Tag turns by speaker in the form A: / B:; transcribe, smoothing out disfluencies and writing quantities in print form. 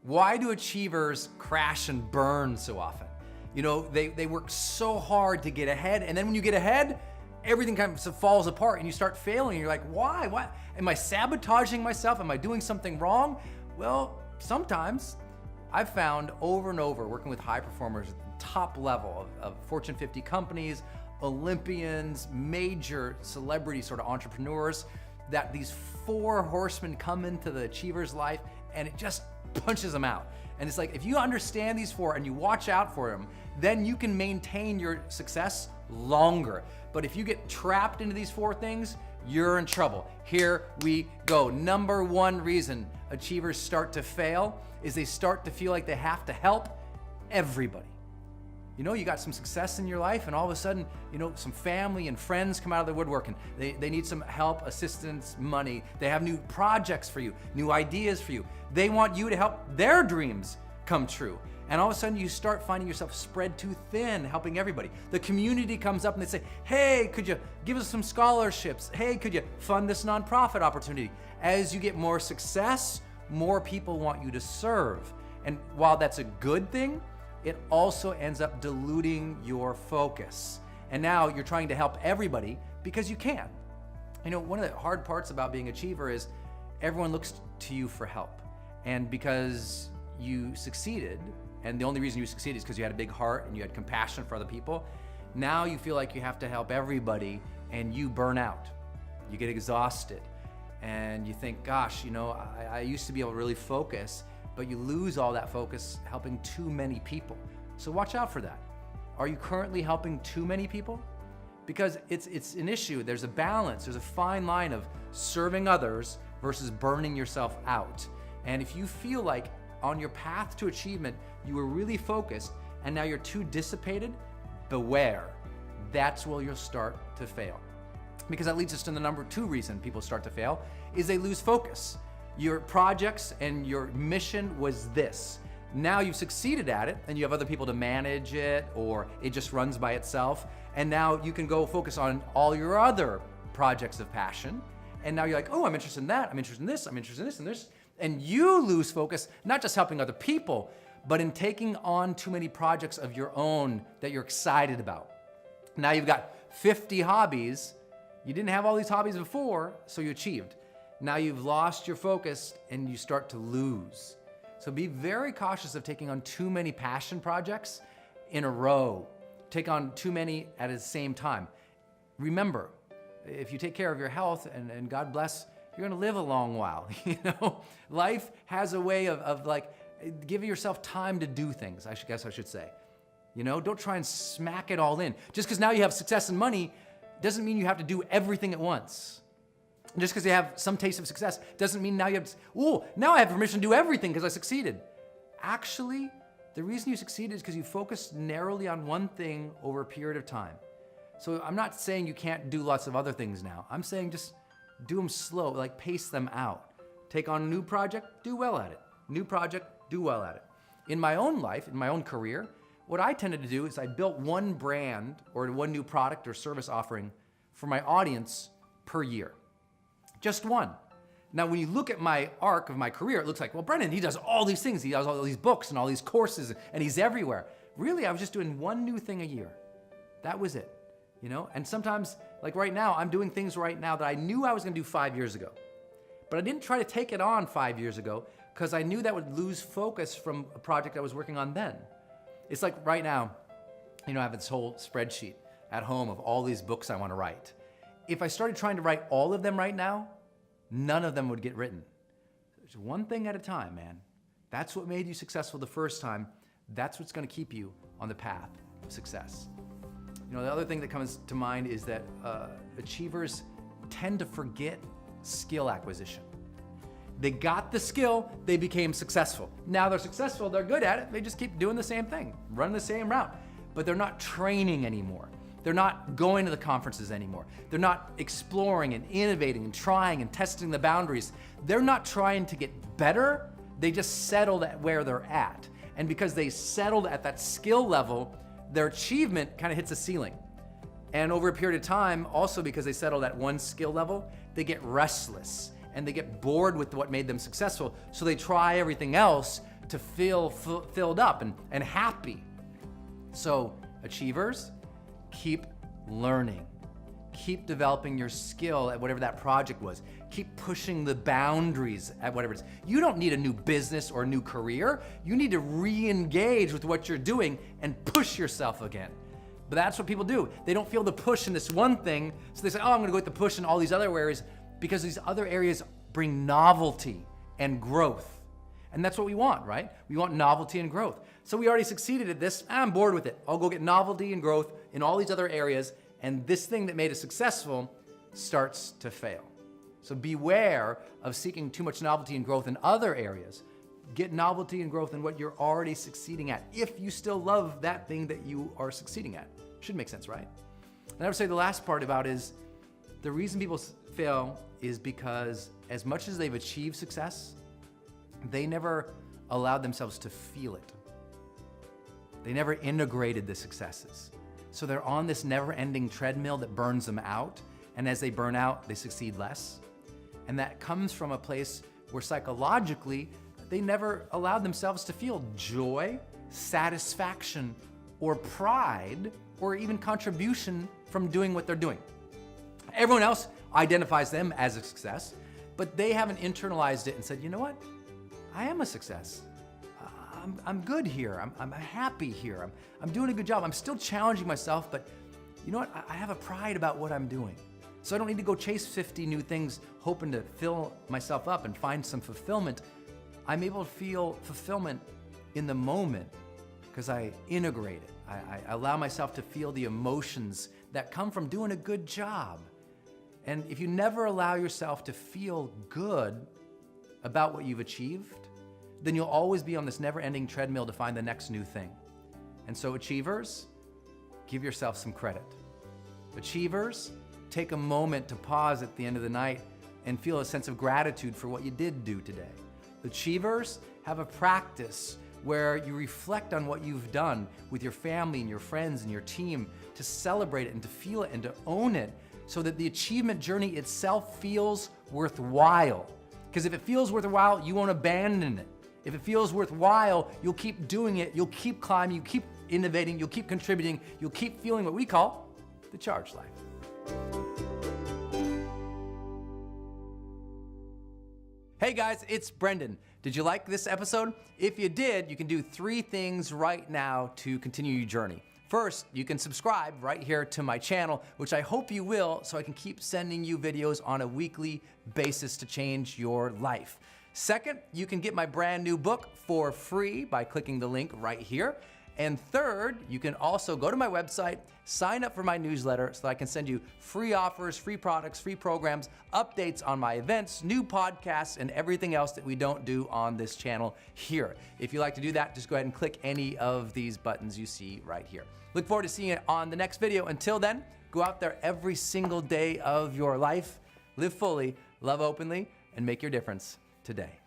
A: Why do achievers crash and burn so often? You know, they work so hard to get ahead, and then when you get ahead, everything kind of falls apart and you start failing. You're like, why? Why? Am I sabotaging myself? Am I doing something wrong? Well, sometimes. I've found over and over working with high performers at the top level of Fortune 50 companies, Olympians, major celebrity sort of entrepreneurs, that these 4 horsemen come into the achiever's life and it just punches them out. And it's like, if you understand these 4 and you watch out for them, then you can maintain your success longer. But if you get trapped into these 4 things, you're in trouble. Here we go. Number 1 reason achievers start to fail is they start to feel like they have to help everybody. You know, you got some success in your life and all of a sudden, you know, some family and friends come out of the woodwork and they need some help, assistance, money. They have new projects for you, new ideas for you. They want you to help their dreams come true. And all of a sudden you start finding yourself spread too thin, helping everybody. The community comes up and they say, hey, could you give us some scholarships? Hey, could you fund this nonprofit opportunity? As you get more success, more people want you to serve. And while that's a good thing, it also ends up diluting your focus. And now you're trying to help everybody because you can. You know, one of the hard parts about being an achiever is everyone looks to you for help. And because you succeeded, and the only reason you succeeded is because you had a big heart and you had compassion for other people, now you feel like you have to help everybody and you burn out. You get exhausted. And you think, gosh, you know, I used to be able to really focus, but you lose all that focus helping too many people. So watch out for that. Are you currently helping too many people? Because it's an issue. There's a balance. There's a fine line of serving others versus burning yourself out. And if you feel like on your path to achievement, you were really focused and now you're too dissipated, beware. That's where you'll start to fail. Because that leads us to the number 2 reason people start to fail, is they lose focus. Your projects and your mission was this. Now you've succeeded at it and you have other people to manage it, or it just runs by itself. And now you can go focus on all your other projects of passion. And now you're like, oh, I'm interested in that. I'm interested in this. I'm interested in this and this. And you lose focus, not just helping other people, but in taking on too many projects of your own that you're excited about. Now you've got 50 hobbies. You didn't have all these hobbies before, so you achieved. Now you've lost your focus and you start to lose. So be very cautious of taking on too many passion projects in a row. Take on too many at the same time. Remember, if you take care of your health and God bless, you're gonna live a long while. You know, life has a way of like giving yourself time to do things, I should say. You know, don't try and smack it all in. Just because now you have success and money doesn't mean you have to do everything at once. Just because you have some taste of success doesn't mean now you have to, oh, now I have permission to do everything because I succeeded. Actually, the reason you succeeded is because you focused narrowly on one thing over a period of time. So I'm not saying you can't do lots of other things now. I'm saying just do them slow, like pace them out. Take on a new project, do well at it. New project, do well at it. In my own life, in my own career, what I tended to do is I built one brand or one new product or service offering for my audience per year. Just one. Now, when you look at my arc of my career, it looks like, well, Brendon, he does all these things. He does all these books and all these courses and he's everywhere. Really, I was just doing one new thing a year. That was it, you know? And sometimes, like right now, I'm doing things right now that I knew I was gonna do 5 years ago. But I didn't try to take it on 5 years ago because I knew that would lose focus from a project I was working on then. It's like right now, you know, I have this whole spreadsheet at home of all these books I wanna write. If I started trying to write all of them right now, none of them would get written. It's one thing at a time, man. That's what made you successful the first time. That's what's gonna keep you on the path of success. You know, the other thing that comes to mind is that achievers tend to forget skill acquisition. They got the skill, they became successful. Now they're successful, they're good at it, they just keep doing the same thing, running the same route, but they're not training anymore. They're not going to the conferences anymore. They're not exploring and innovating and trying and testing the boundaries. They're not trying to get better, they just settled at where they're at. And because they settled at that skill level, their achievement kind of hits a ceiling. And over a period of time, also because they settled at one skill level, they get restless and they get bored with what made them successful. So they try everything else to feel filled up and happy. So achievers, keep learning. Keep developing your skill at whatever that project was. Keep pushing the boundaries at whatever it is. You don't need a new business or a new career. You need to re-engage with what you're doing and push yourself again. But that's what people do. They don't feel the push in this one thing, so they say, oh, I'm gonna go with the push in all these other areas, because these other areas bring novelty and growth. And that's what we want, right? We want novelty and growth. So we already succeeded at this. I'm bored with it. I'll go get novelty and growth in all these other areas, and this thing that made us successful starts to fail. So beware of seeking too much novelty and growth in other areas. Get novelty and growth in what you're already succeeding at, if you still love that thing that you are succeeding at. Should make sense, right? And I would say the last part about is, the reason people fail is because as much as they've achieved success, they never allowed themselves to feel it. They never integrated the successes. So they're on this never-ending treadmill that burns them out, and as they burn out, they succeed less. And that comes from a place where psychologically, they never allowed themselves to feel joy, satisfaction, or pride, or even contribution from doing what they're doing. Everyone else identifies them as a success, but they haven't internalized it and said, you know what? I am a success. I'm good here. I'm happy here. I'm doing a good job. I'm still challenging myself, but you know what? I have a pride about what I'm doing. So I don't need to go chase 50 new things hoping to fill myself up and find some fulfillment. I'm able to feel fulfillment in the moment because I integrate it. I allow myself to feel the emotions that come from doing a good job. And if you never allow yourself to feel good about what you've achieved, then you'll always be on this never-ending treadmill to find the next new thing. And so achievers, give yourself some credit. Achievers, take a moment to pause at the end of the night and feel a sense of gratitude for what you did do today. Achievers, have a practice where you reflect on what you've done with your family and your friends and your team, to celebrate it and to feel it and to own it, so that the achievement journey itself feels worthwhile. Because if it feels worthwhile, you won't abandon it. If it feels worthwhile, you'll keep doing it, you'll keep climbing, you'll keep innovating, you'll keep contributing, you'll keep feeling what we call the charged life. Hey guys, it's Brendon. Did you like this episode? If you did, you can do 3 things right now to continue your journey. First, you can subscribe right here to my channel, which I hope you will, so I can keep sending you videos on a weekly basis to change your life. Second, you can get my brand new book for free by clicking the link right here. And third, you can also go to my website, sign up for my newsletter so that I can send you free offers, free products, free programs, updates on my events, new podcasts, and everything else that we don't do on this channel here. If you'd like to do that, just go ahead and click any of these buttons you see right here. Look forward to seeing you on the next video. Until then, go out there every single day of your life, live fully, love openly, and make your difference today.